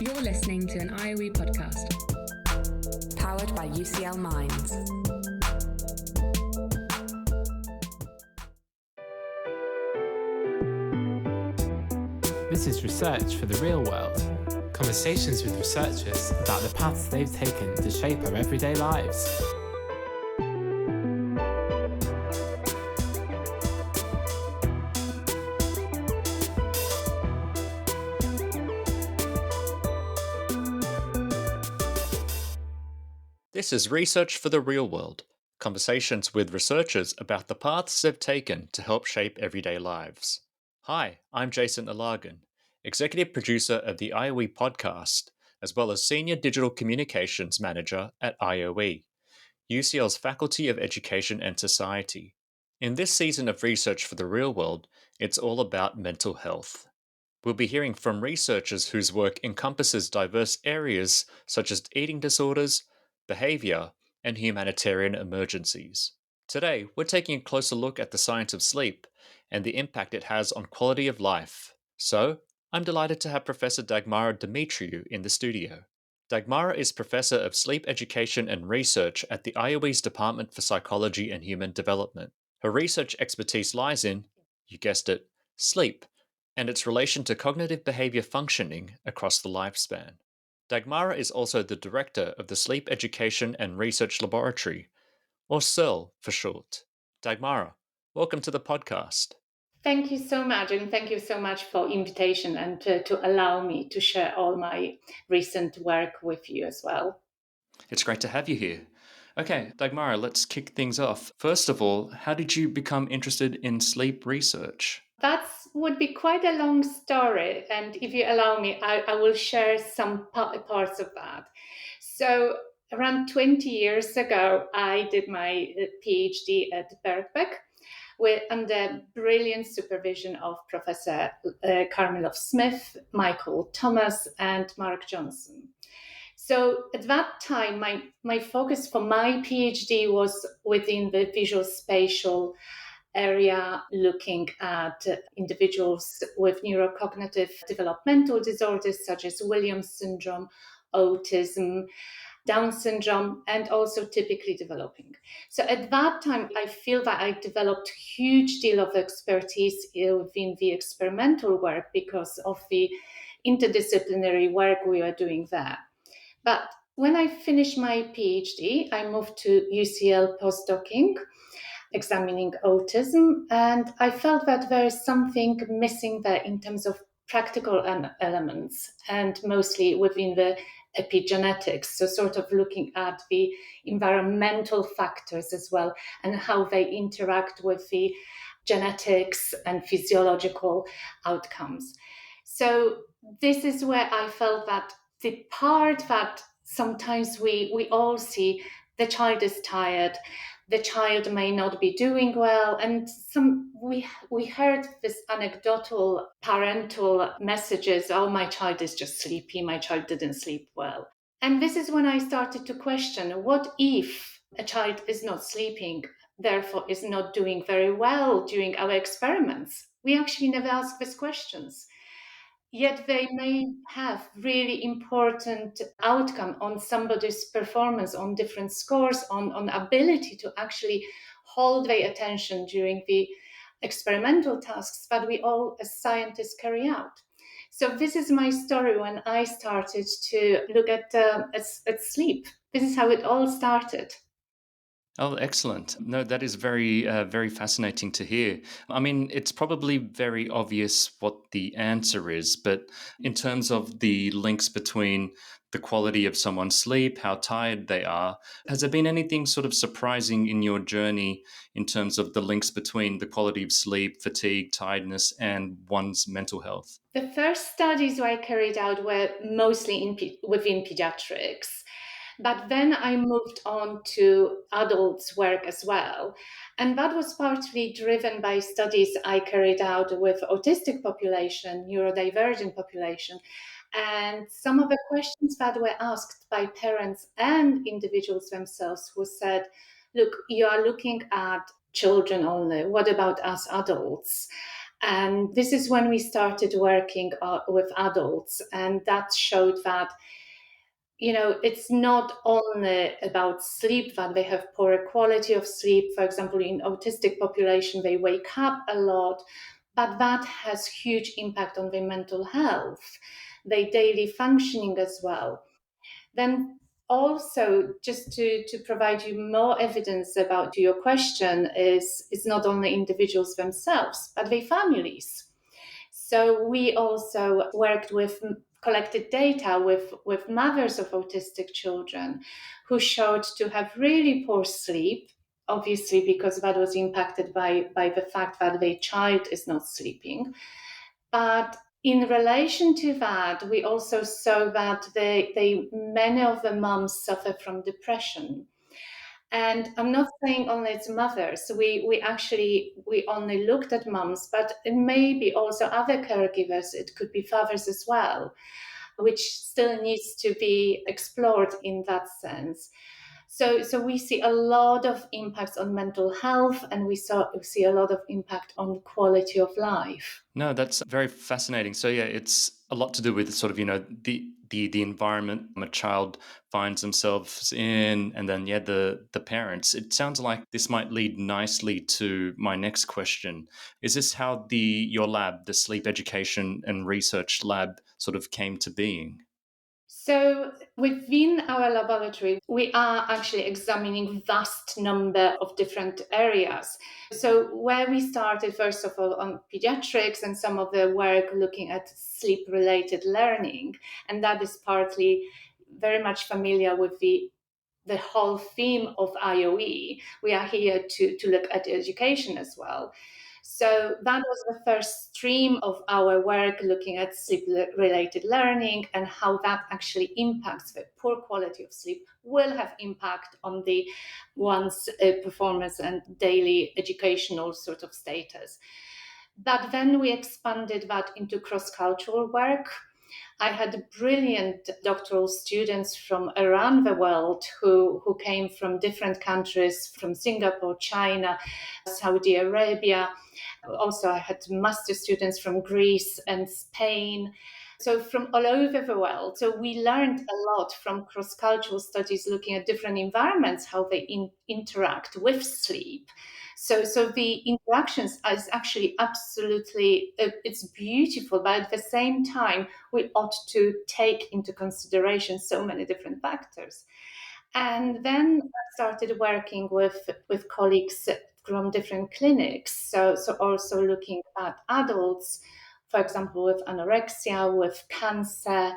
You're listening to an IOE podcast. Powered by UCL Minds. This is Research for the Real World. Conversations with researchers about the paths they've taken to shape our everyday lives. This is Research for the Real World, conversations with researchers about the paths they've taken to help shape everyday lives. Hi, I'm Jason Alargan, Executive Producer of the IOE podcast, as well as Senior Digital Communications Manager at IOE, UCL's Faculty of Education and Society. In this season of Research for the Real World, it's all about mental health. We'll be hearing from researchers whose work encompasses diverse areas such as eating disorders, behavior, and humanitarian emergencies. Today, we're taking a closer look at the science of sleep and the impact it has on quality of life. So, I'm delighted to have Professor Dagmara Dimitriou in the studio. Dagmara is Professor of Sleep Education and Research at the IOE's Department for Psychology and Human Development. Her research expertise lies in, you guessed it, sleep, and its relation to cognitive behavior functioning across the lifespan. Dagmara is also the director of the Sleep Education and Research Laboratory, or SERL for short. Dagmara, welcome to the podcast. Thank you so much, and thank you so much for invitation and to allow me to share all my recent work with you as well. It's great to have you here. Okay, Dagmara, let's kick things off. First of all, how did you become interested in sleep research? That would be quite a long story, and if you allow me, I will share some parts of that. So around 20 years ago, I did my PhD at Birkbeck under brilliant supervision of Professor Carmelo Smith, Michael Thomas, and Mark Johnson. So at that time, my focus for my PhD was within the visual spatial area, looking at individuals with neurocognitive developmental disorders such as Williams syndrome, autism, Down syndrome, and also typically developing. So at that time, I feel that I developed a huge deal of expertise within the experimental work because of the interdisciplinary work we were doing there. But when I finished my PhD, I moved to UCL postdocing, examining autism, and I felt that there is something missing there in terms of practical elements, and mostly within the epigenetics, so sort of looking at the environmental factors as well and how they interact with the genetics and physiological outcomes. So this is where I felt that the part that sometimes we all see, the child is tired, the child may not be doing well, and we heard this anecdotal parental messages, oh, my child is just sleepy, my child didn't sleep well. And this is when I started to question, what if a child is not sleeping, therefore is not doing very well during our experiments? We actually never ask these questions. Yet they may have really important outcome on somebody's performance, on different scores, on ability to actually hold their attention during the experimental tasks that we all as scientists carry out. So this is my story when I started to look at sleep. This is how it all started. Oh, excellent. No, that is very fascinating to hear. I mean, it's probably very obvious what the answer is, but in terms of the links between the quality of someone's sleep, how tired they are, has there been anything sort of surprising in your journey in terms of the links between the quality of sleep, fatigue, tiredness, and one's mental health? The first studies I carried out were mostly within pediatrics. But then I moved on to adults' work as well. And that was partly driven by studies I carried out with autistic population, neurodivergent population. And some of the questions that were asked by parents and individuals themselves who said, look, you are looking at children only. What about us adults? And this is when we started working with adults, and that showed that it's not only about sleep, that they have poorer quality of sleep. For example, in autistic population, they wake up a lot, but that has huge impact on their mental health, their daily functioning as well. Then also, just to provide you more evidence about your question, is it's not only individuals themselves, but their families. So we also worked with collected data with mothers of autistic children who showed to have really poor sleep, obviously because that was impacted by the fact that their child is not sleeping. But in relation to that, we also saw that many of the moms suffer from depression. And I'm not saying only it's mothers. We only looked at moms, but it may be also other caregivers. It could be fathers as well, which still needs to be explored in that sense. So we see a lot of impacts on mental health, and we see a lot of impact on quality of life. No, that's very fascinating. So yeah, it's a lot to do with sort of, the environment a child finds themselves in, and then the parents. It sounds like this might lead nicely to my next question. Is this how your lab, the sleep education and research lab, sort of came to being? So within our laboratory, we are actually examining vast number of different areas. So where we started, first of all, on pediatrics and some of the work looking at sleep-related learning, and that is partly very much familiar with the whole theme of IOE. We are here to look at education as well. So that was the first stream of our work, looking at sleep-related learning and how that actually impacts the poor quality of sleep, will have impact on the one's performance and daily educational sort of status. But then we expanded that into cross-cultural work. I had brilliant doctoral students from around the world who came from different countries, from Singapore, China, Saudi Arabia. Also, I had master students from Greece and Spain. So from all over the world. So we learned a lot from cross-cultural studies, looking at different environments, how they interact with sleep. So the interactions is actually absolutely, it's beautiful, but at the same time, we ought to take into consideration so many different factors. And then I started working with colleagues from different clinics. So also looking at adults, for example, with anorexia, with cancer.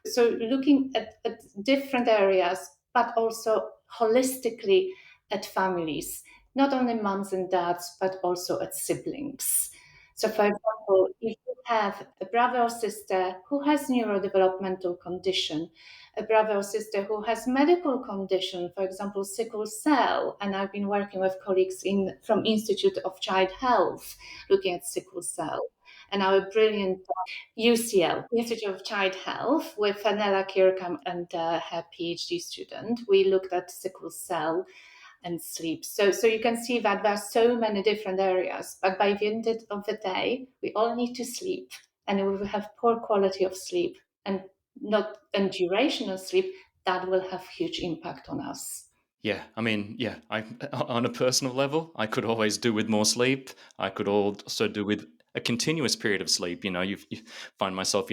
So looking at different areas, but also holistically at families, not only moms and dads, but also at siblings. So, for example, if you have a brother or sister who has neurodevelopmental condition, a brother or sister who has medical condition, for example, sickle cell, and I've been working with colleagues from Institute of Child Health looking at sickle cell, and our brilliant UCL, Institute of Child Health, with Fenella Kirkham and her PhD student. We looked at sickle cell and sleep. So you can see that there are so many different areas, but by the end of the day, we all need to sleep, and if we have poor quality of sleep and duration of sleep, that will have huge impact on us. Yeah, I mean, yeah, I on a personal level, I could always do with more sleep. I could also do with a continuous period of sleep. You find myself,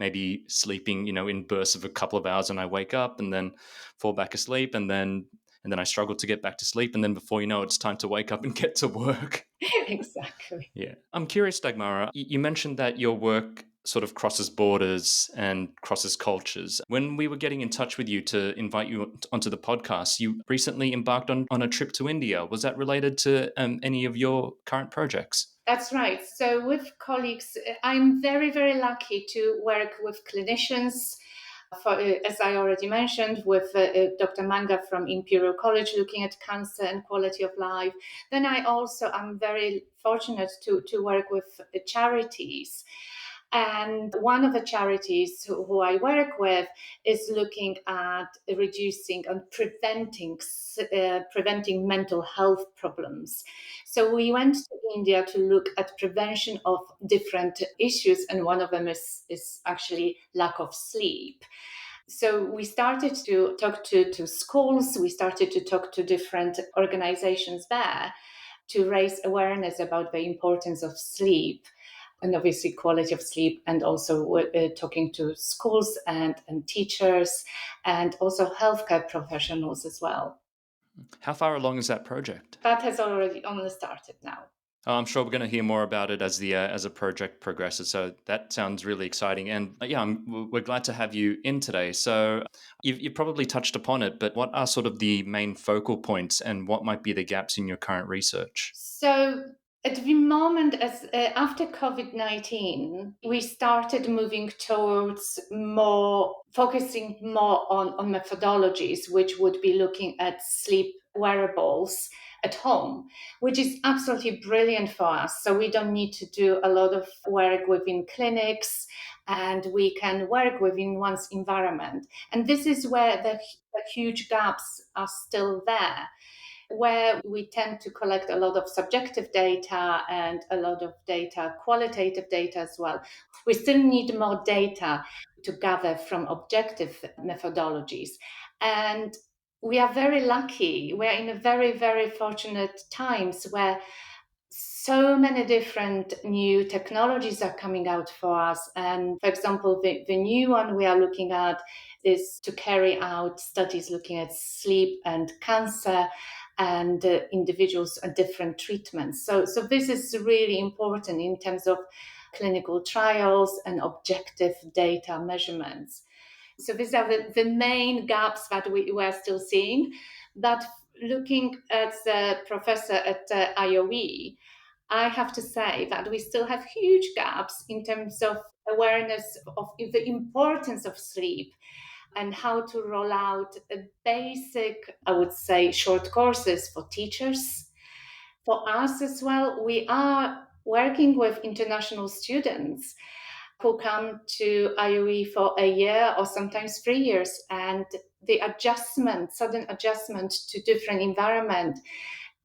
maybe sleeping, in bursts of a couple of hours, and I wake up and then fall back asleep, and then I struggle to get back to sleep, and then before you know it, it's time to wake up and get to work. Exactly. Yeah. I'm curious, Dagmara, you mentioned that your work sort of crosses borders and crosses cultures. When we were getting in touch with you to invite you onto the podcast, you recently embarked on a trip to India. Was that related to any of your current projects? That's right. So with colleagues, I'm very, very lucky to work with clinicians. As I already mentioned, with Dr. Manga from Imperial College looking at cancer and quality of life. Then I'm very fortunate to work with charities. And one of the charities who I work with is looking at reducing and preventing mental health problems. So we went to India to look at prevention of different issues, and one of them is actually lack of sleep. So we started to talk to schools, we started to talk to different organizations there to raise awareness about the importance of sleep and obviously quality of sleep, and also talking to schools and teachers and also healthcare professionals as well. How far along is that project? That has already only started now. I'm sure we're going to hear more about it as the project progresses. So that sounds really exciting, and yeah, we're glad to have you in today. So you've probably touched upon it, but what are sort of the main focal points, and what might be the gaps in your current research? So at the moment, as after COVID-19, we started moving towards more focusing more on methodologies, which would be looking at sleep wearables at home, which is absolutely brilliant for us. So we don't need to do a lot of work within clinics, and we can work within one's environment. And this is where the huge gaps are still there, where we tend to collect a lot of subjective data and a lot of data, qualitative data as well. We still need more data to gather from objective methodologies. And we are very lucky. We're in a very, very fortunate times where so many different new technologies are coming out for us. And for example, the new one we are looking at is to carry out studies looking at sleep and cancer and individuals and different treatments. So this is really important in terms of clinical trials and objective data measurements. So these are the main gaps that we were still seeing. But looking at the professor at IOE, I have to say that we still have huge gaps in terms of awareness of the importance of sleep and how to roll out a basic, I would say, short courses for teachers. For us as well, we are working with international students who come to IOE for a year or sometimes 3 years, and the sudden adjustment to different environment,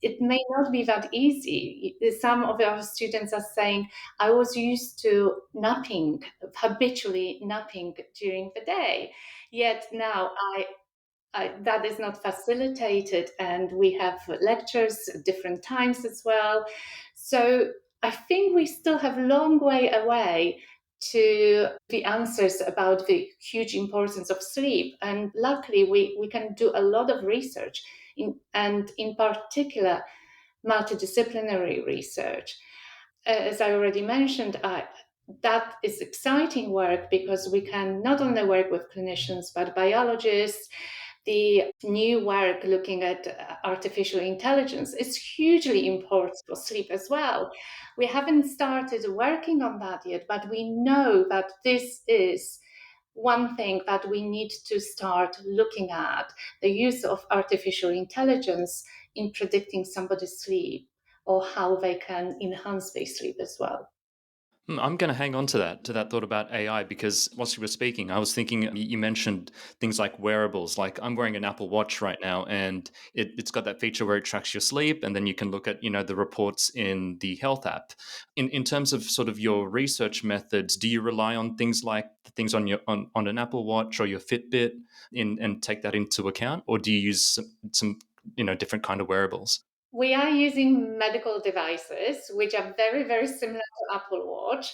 it may not be that easy. Some of our students are saying, I was used to habitually napping during the day, yet now that is not facilitated, and we have lectures at different times as well. So I think we still have a long way away to the answers about the huge importance of sleep. And luckily, we can do a lot of research, and in particular, multidisciplinary research. As I already mentioned, that is exciting work because we can not only work with clinicians but biologists. The new work looking at artificial intelligence is hugely important for sleep as well. We haven't started working on that yet, but we know that this is one thing that we need to start looking at, the use of artificial intelligence in predicting somebody's sleep or how they can enhance their sleep as well. I'm going to hang on to that thought about AI, because whilst you were speaking, I was thinking you mentioned things like wearables. Like I'm wearing an Apple Watch right now, and it's got that feature where it tracks your sleep, and then you can look at the reports in the health app. In terms of sort of your research methods, do you rely on things like the things on on an Apple Watch or your Fitbit and take that into account, or do you use some different kind of wearables? We are using medical devices, which are very, very similar to Apple Watch,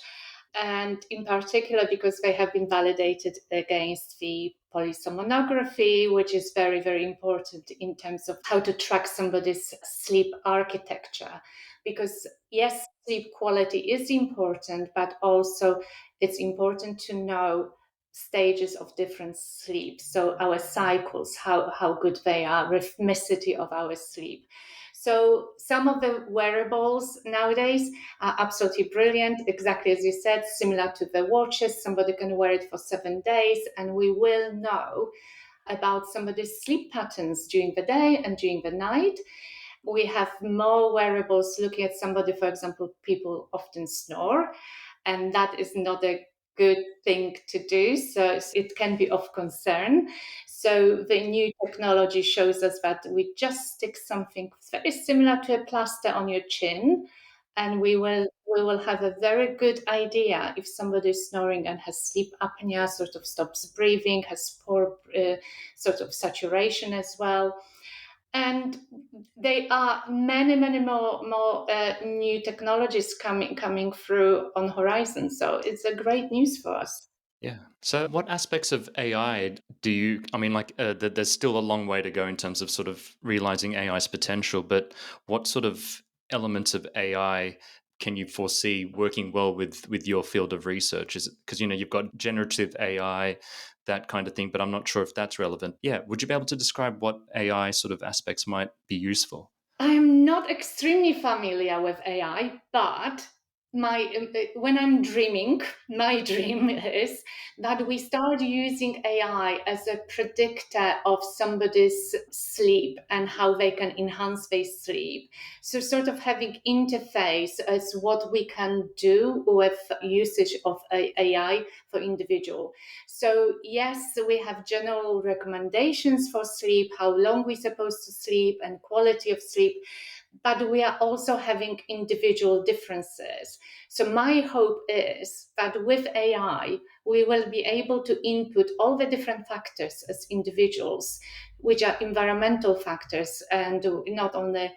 and in particular because they have been validated against the polysomnography, which is very, very important in terms of how to track somebody's sleep architecture. Because yes, sleep quality is important, but also it's important to know stages of different sleep. So our cycles, how good they are, rhythmicity of our sleep. So some of the wearables nowadays are absolutely brilliant, exactly as you said, similar to the watches. Somebody can wear it for 7 days, and we will know about somebody's sleep patterns during the day and during the night. We have more wearables looking at somebody, for example, people often snore. and that is not a good thing to do. So it can be of concern. So the new technology shows us that we just stick something very similar to a plaster on your chin, and we will have a very good idea if somebody is snoring and has sleep apnea, sort of stops breathing, has poor sort of saturation as well. And there are many more new technologies coming through on horizon. So it's a great news for us. Yeah. So, what aspects of AI do you, I mean, like, there's still a long way to go in terms of sort of realizing AI's potential, but what sort of elements of AI can you foresee working well with your field of research? Is it because, you've got generative AI, that kind of thing, but I'm not sure if that's relevant. Yeah. Would you be able to describe what AI sort of aspects might be useful? I'm not extremely familiar with AI, but when I'm dreaming, my dream is that we start using AI as a predictor of somebody's sleep and how they can enhance their sleep. So sort of having interface as what we can do with usage of AI for individual. So yes, we have general recommendations for sleep, how long we're supposed to sleep and quality of sleep, but we are also having individual differences. So my hope is that with AI, we will be able to input all the different factors as individuals, which are environmental factors and not only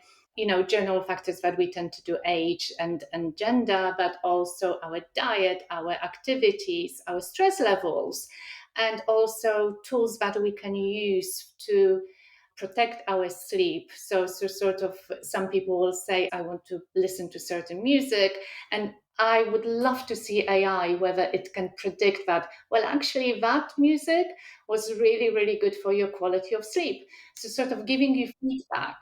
general factors that we tend to do, age and gender, but also our diet, our activities, our stress levels, and also tools that we can use to protect our sleep. So sort of some people will say, I want to listen to certain music, and I would love to see AI, whether it can predict that, well, actually, that music was really, really good for your quality of sleep. So sort of giving you feedback.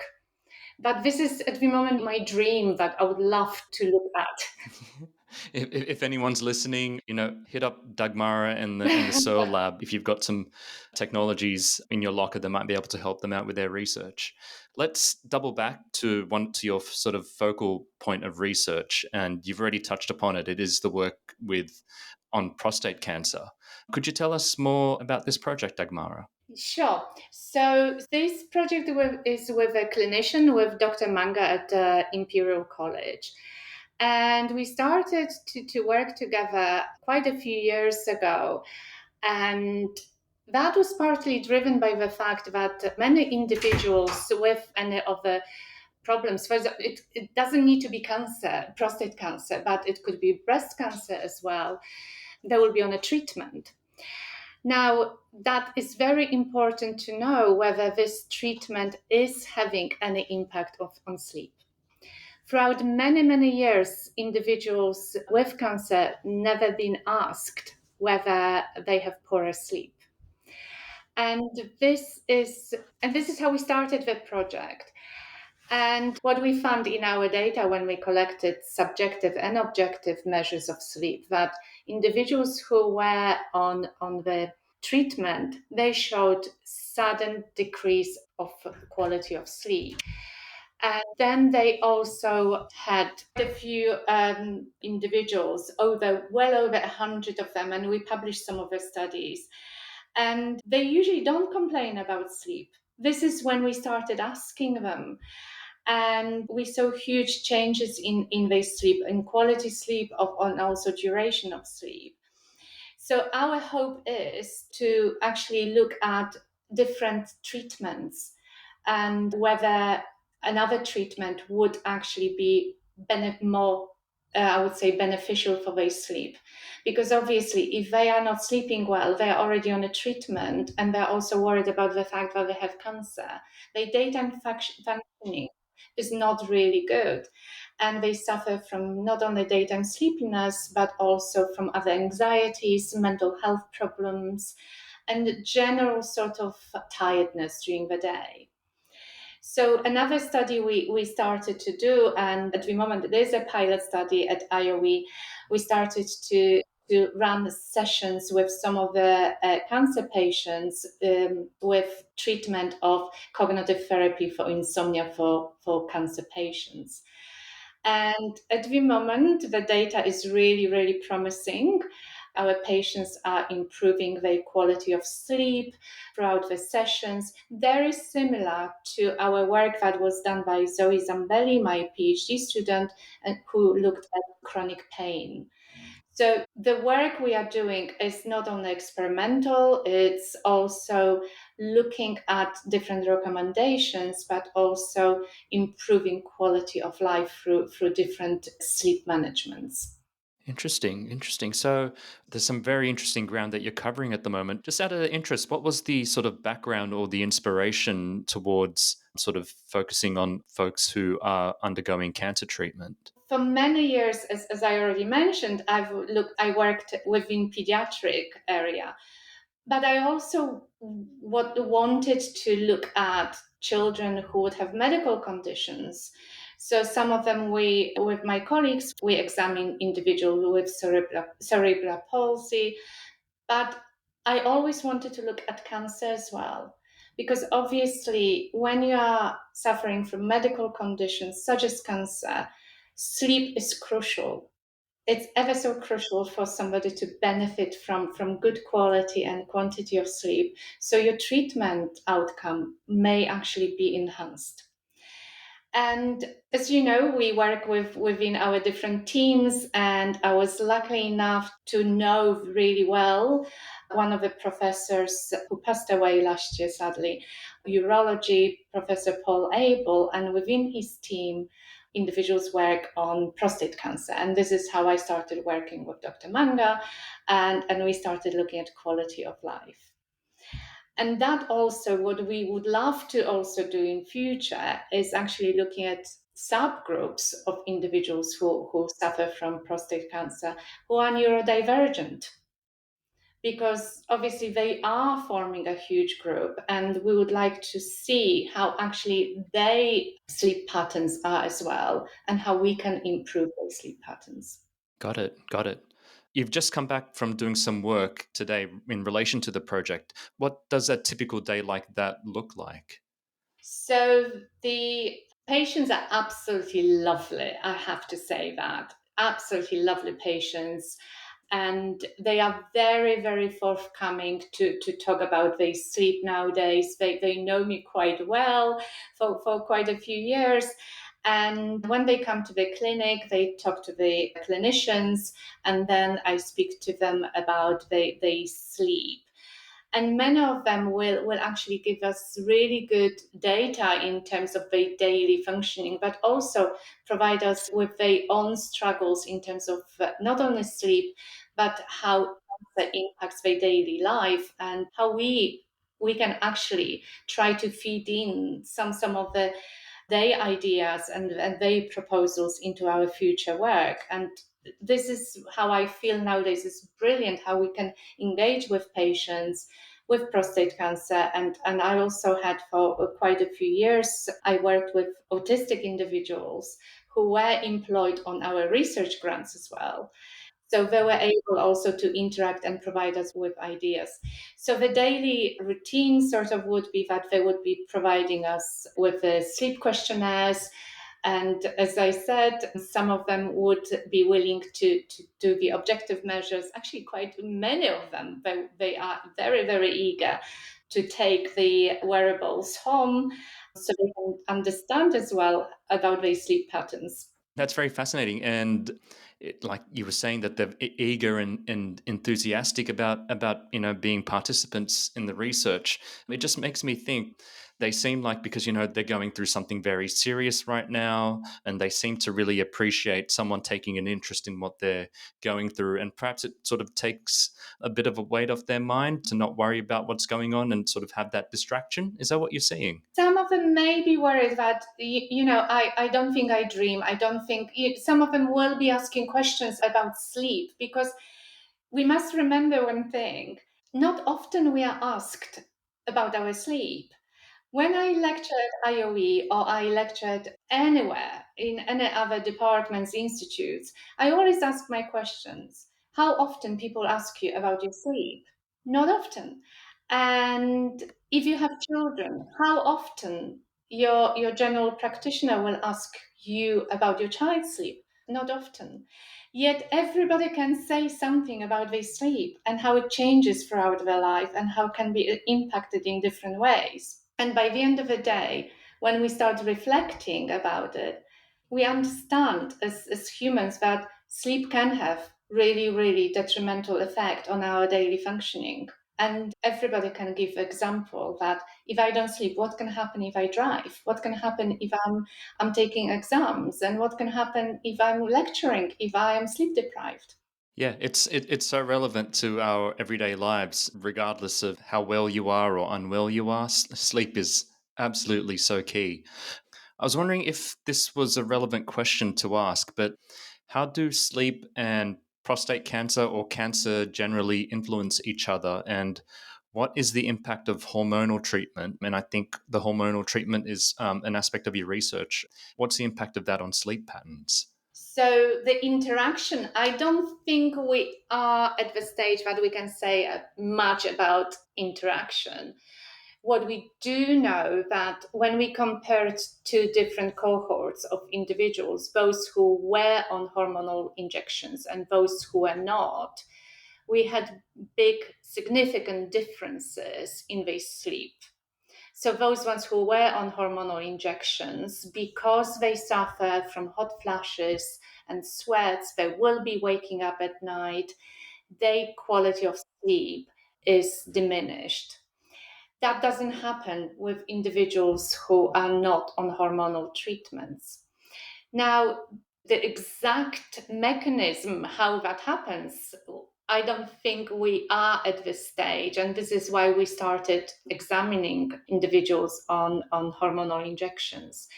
But this is at the moment my dream that I would love to look If anyone's listening, hit up Dagmara and the Searle lab. If you've got some technologies in your locker that might be able to help them out with their research. Let's double back to your sort of focal point of research, and you've already touched upon it. It is the work on prostate cancer. Could you tell us more about this project, Dagmara? Sure. So this project is with a clinician, with Dr. Manga at Imperial College. And we started to work together quite a few years ago. And that was partly driven by the fact that many individuals with any of the problems, for example, it doesn't need to be cancer, prostate cancer, but it could be breast cancer as well, they will be on a treatment. Now, that is very important to know whether this treatment is having any impact on sleep. Throughout many years, individuals with cancer never been asked whether they have poorer sleep. And this is how we started the project. And what we found in our data when we collected subjective and objective measures of sleep, that individuals who were on the treatment, they showed sudden decrease of quality of sleep. And then they also had a few individuals, well over 100 of them, and we published some of the studies. And they usually don't complain about sleep. This is when we started asking them. And we saw huge changes in their sleep, in quality sleep, and also duration of sleep. So our hope is to actually look at different treatments and whether another treatment would actually be more, I would say, beneficial for their sleep. Because obviously, if they are not sleeping well, they are already on a treatment, and they're also worried about the fact that they have cancer. Their daytime functioning is not really good. And they suffer from not only daytime sleepiness, but also from other anxieties, mental health problems, and general sort of tiredness during the day. So another study we started to do, and at the moment there's a pilot study at IOE, we started to run sessions with some of the cancer patients with treatment of cognitive therapy for insomnia for cancer patients. And at the moment, the data is really, really promising. Our patients are improving their quality of sleep throughout the sessions. Very similar to our work that was done by Zoe Zambelli, my PhD student, and who looked at chronic pain. So the work we are doing is not only experimental, it's also looking at different recommendations, but also improving quality of life through different sleep managements. Interesting, interesting. So there's some very interesting ground that you're covering at the moment. Just out of interest, what was the sort of background or the inspiration towards sort of focusing on folks who are undergoing cancer treatment? For many years, as I already mentioned, I worked within pediatric area. But I also wanted to look at children who would have medical conditions. So some of them with my colleagues, we examine individuals with cerebral palsy. But I always wanted to look at cancer as well. Because obviously, when you are suffering from medical conditions such as cancer, sleep is crucial. It's ever so crucial for somebody to benefit from good quality and quantity of sleep. So your treatment outcome may actually be enhanced. And as you know, we work within our different teams, and I was lucky enough to know really well one of the professors who passed away last year, sadly, urology, Professor Paul Abel, and within his team, individuals work on prostate cancer. And this is how I started working with Dr. Manga, and we started looking at quality of life. And that also, what we would love to also do in future is actually looking at subgroups of individuals who suffer from prostate cancer who are neurodivergent, because obviously they are forming a huge group, and we would like to see how actually their sleep patterns are as well, and how we can improve those sleep patterns. Got it. Got it. You've just come back from doing some work today in relation to the project. What does a typical day like that look like? So the patients are absolutely lovely, I have to say that. Absolutely lovely patients. And they are very, very forthcoming to talk about their sleep nowadays. They know me quite well for quite a few years. And when they come to the clinic, they talk to the clinicians, and then I speak to them about their sleep. And many of them will actually give us really good data in terms of their daily functioning, but also provide us with their own struggles in terms of not only sleep, but how that impacts their daily life, and how we can actually try to feed in some of their ideas and their proposals into our future work. And this is how I feel nowadays is brilliant, how we can engage with patients with prostate cancer. And I also had for quite a few years, I worked with autistic individuals who were employed on our research grants as well. So they were able also to interact and provide us with ideas. So the daily routine sort of would be that they would be providing us with the sleep questionnaires. And as I said, some of them would be willing to do the objective measures. Actually, quite many of them, they are very, very eager to take the wearables home so they can understand as well about their sleep patterns. That's very fascinating. And like you were saying, that they're eager and enthusiastic about being participants in the research. It just makes me think they seem like, because they're going through something very serious right now, and they seem to really appreciate someone taking an interest in what they're going through, and perhaps it sort of takes a bit of a weight off their mind to not worry about what's going on and sort of have that distraction. Is that what you're seeing? Some of them may be worried that, I don't think I dream. I don't think, some of them will be asking questions about sleep, because we must remember one thing. Not often we are asked about our sleep. When I lecture at IOE or I lectured anywhere in any other departments, institutes, I always ask my questions. How often people ask you about your sleep? Not often. And if you have children, how often your general practitioner will ask you about your child's sleep. Not often. Yet everybody can say something about their sleep and how it changes throughout their life and how it can be impacted in different ways. And by the end of the day, when we start reflecting about it, we understand as humans that sleep can have really, really detrimental effect on our daily functioning. And everybody can give example that if I don't sleep, what can happen if I drive? What can happen if I'm taking exams? And what can happen if I'm lecturing, if I am sleep deprived? Yeah, it's so relevant to our everyday lives, regardless of how well you are or unwell you are. Sleep is absolutely so key. I was wondering if this was a relevant question to ask, but how do sleep and prostate cancer or cancer generally influence each other? And what is the impact of hormonal treatment? And I think the hormonal treatment is an aspect of your research. What's the impact of that on sleep patterns? So the interaction, I don't think we are at the stage that we can say much about interaction. What we do know that when we compared two different cohorts of individuals, those who were on hormonal injections and those who were not, we had big, significant differences in their sleep. So those ones who were on hormonal injections, because they suffer from hot flashes and sweats, they will be waking up at night, their quality of sleep is diminished. That doesn't happen with individuals who are not on hormonal treatments. Now, the exact mechanism how that happens, I don't think we are at this stage. And this is why we started examining individuals on hormonal injections.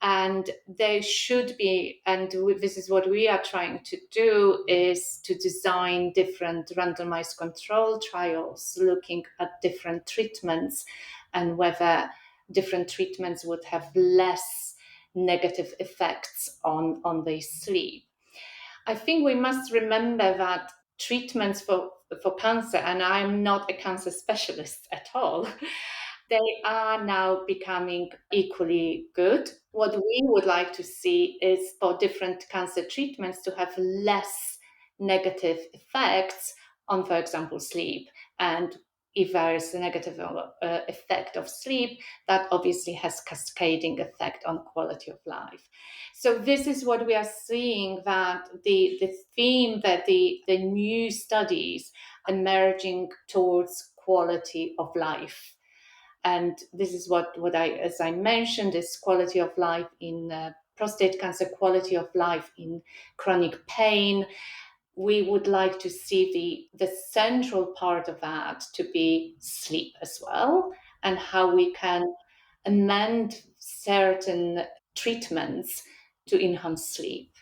And they should be, and this is what we are trying to do, is to design different randomized control trials looking at different treatments and whether different treatments would have less negative effects on their sleep. I think we must remember that treatments for cancer, and I'm not a cancer specialist at all, they are now becoming equally good. What we would like to see is for different cancer treatments to have less negative effects on, for example, sleep. And if there is a negative effect of sleep, that obviously has cascading effect on quality of life. So this is what we are seeing, that the theme that the new studies emerging towards quality of life. And this is what I, as I mentioned, is quality of life in prostate cancer, quality of life in chronic pain. We would like to see the central part of that to be sleep as well, and how we can amend certain treatments to enhance sleep.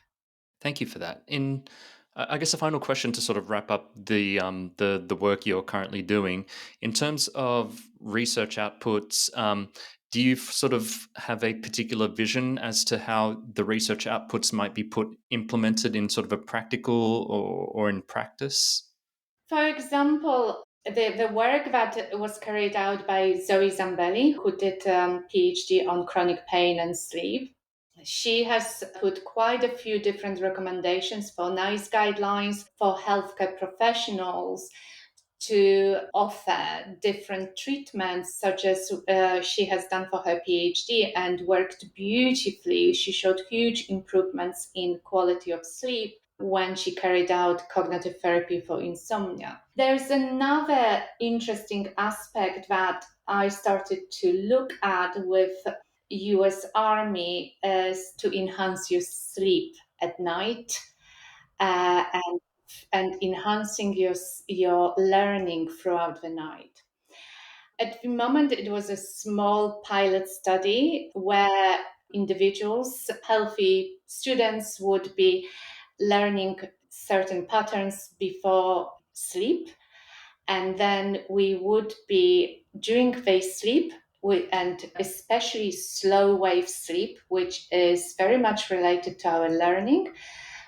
Thank you for that. In I guess a final question to sort of wrap up the work you're currently doing in terms of research outputs. Do you sort of have a particular vision as to how the research outputs might be implemented in sort of a practical or in practice? For example, the work that was carried out by Zoe Zambelli, who did PhD on chronic pain and sleep, she has put quite a few different recommendations for NICE guidelines for healthcare professionals to offer different treatments, such as she has done for her PhD and worked beautifully. She showed huge improvements in quality of sleep when she carried out cognitive therapy for insomnia. There's another interesting aspect that I started to look at with US Army is to enhance your sleep at night, and enhancing your learning throughout the night. At the moment, it was a small pilot study where individuals, healthy students, would be learning certain patterns before sleep. And then we would be, during phase sleep, and especially slow wave sleep, which is very much related to our learning,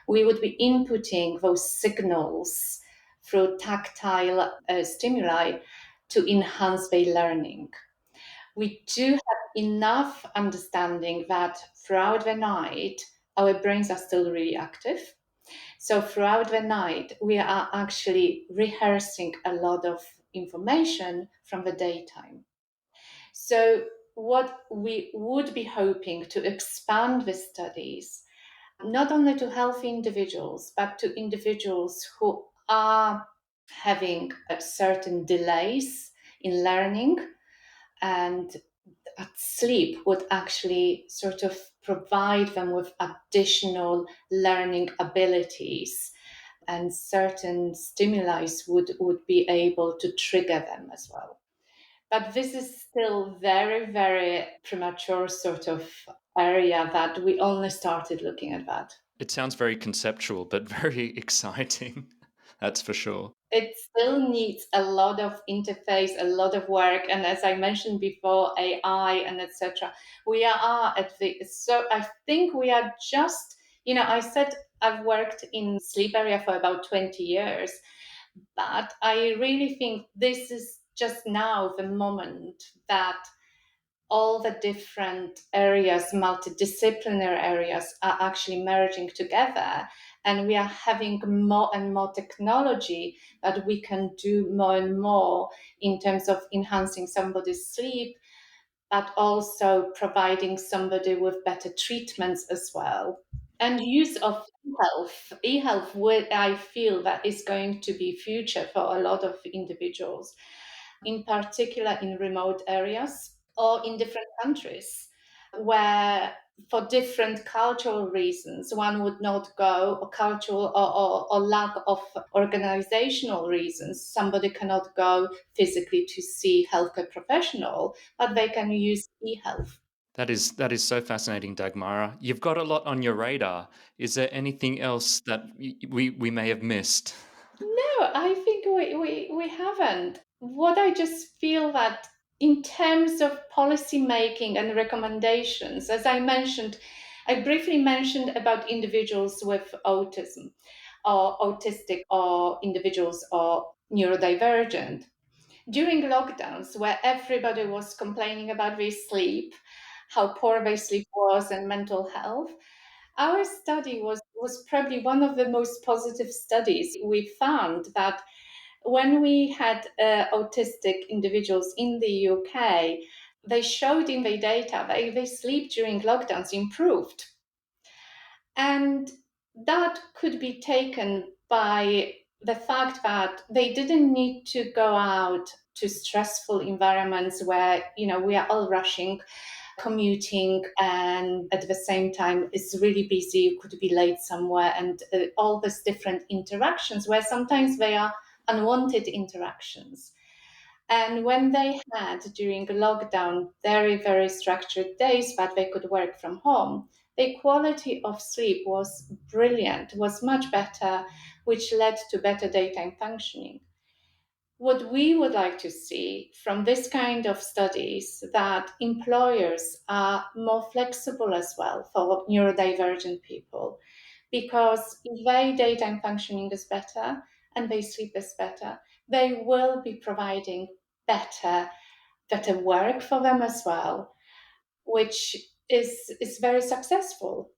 we would be inputting those signals through tactile stimuli to enhance their learning. We do have enough understanding that throughout the night, our brains are still really active. So throughout the night, we are actually rehearsing a lot of information from the daytime. So what we would be hoping to expand the studies, not only to healthy individuals, but to individuals who are having certain delays in learning, and sleep would actually sort of provide them with additional learning abilities, and certain stimuli would be able to trigger them as well. But this is still very, very premature sort of area that we only started looking at that. It sounds very conceptual, but very exciting. That's for sure. It still needs a lot of interface, a lot of work, and as I mentioned before, AI and etc. We are at the so I think we are just, I said I've worked in sleep area for about 20 years, but I really think this is just now the moment that all the different areas, multidisciplinary areas, are actually merging together. And we are having more and more technology that we can do more and more in terms of enhancing somebody's sleep, but also providing somebody with better treatments as well. And use of e-health, I feel that is going to be future for a lot of individuals, in particular in remote areas or in different countries where for different cultural reasons one would not go, or cultural or lack of organizational reasons somebody cannot go physically to see healthcare professional, but they can use e-health. That is so fascinating, Dagmara. You've got a lot on your radar. Is there anything else that we may have missed? No, I think we haven't. What I just feel that in terms of policy making and recommendations, as I briefly mentioned about individuals with autism or autistic or individuals or neurodivergent. During lockdowns, where everybody was complaining about their sleep, how poor their sleep was and mental health, our study was probably one of the most positive studies. We found that when we had autistic individuals in the UK, they showed in their data that their sleep during lockdowns improved. And that could be taken by the fact that they didn't need to go out to stressful environments where, we are all rushing, commuting, and at the same time it's really busy, you could be late somewhere, and all these different interactions where sometimes they are unwanted interactions. And when they had during lockdown very, very structured days that they could work from home, the quality of sleep was brilliant, was much better, which led to better daytime functioning. What we would like to see from this kind of studies, that employers are more flexible as well for neurodivergent people, because if their daytime functioning is better and their sleep is better, they will be providing better work for them as well, which is very successful.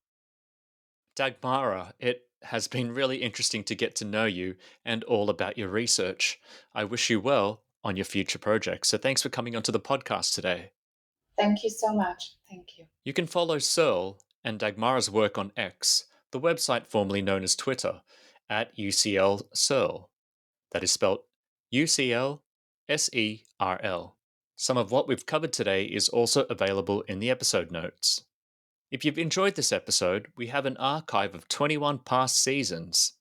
Dagmara, it has been really interesting to get to know you and all about your research. I wish you well on your future projects. So thanks for coming onto the podcast today. Thank you so much. Thank you. You can follow Searle and Dagmara's work on X, the website formerly known as Twitter, at UCL Searle. That is spelled UCLSERL. Some of what we've covered today is also available in the episode notes. If you've enjoyed this episode, we have an archive of 21 past seasons.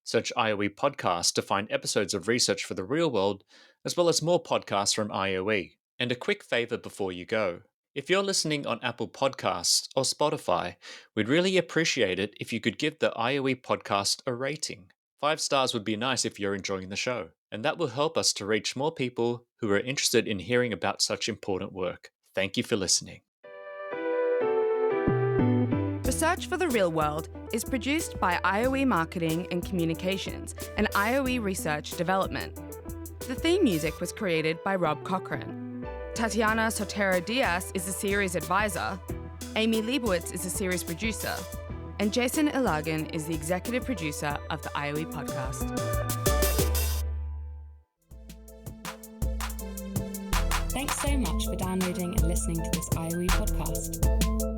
Search IOE Podcast to find episodes of Research for the Real World, as well as more podcasts from IOE. And a quick favour before you go. If you're listening on Apple Podcasts or Spotify, we'd really appreciate it if you could give the IOE Podcast a rating. 5 stars would be nice if you're enjoying the show, and that will help us to reach more people who are interested in hearing about such important work. Thank you for listening. Research for the Real World is produced by IOE Marketing and Communications and IOE Research Development. The theme music was created by Rob Cochran. Tatiana Sotero Diaz is the series advisor, Amy Leibowitz is the series producer, and Jason Ilagan is the executive producer of the IOE podcast. Thanks so much for downloading and listening to this IOE podcast.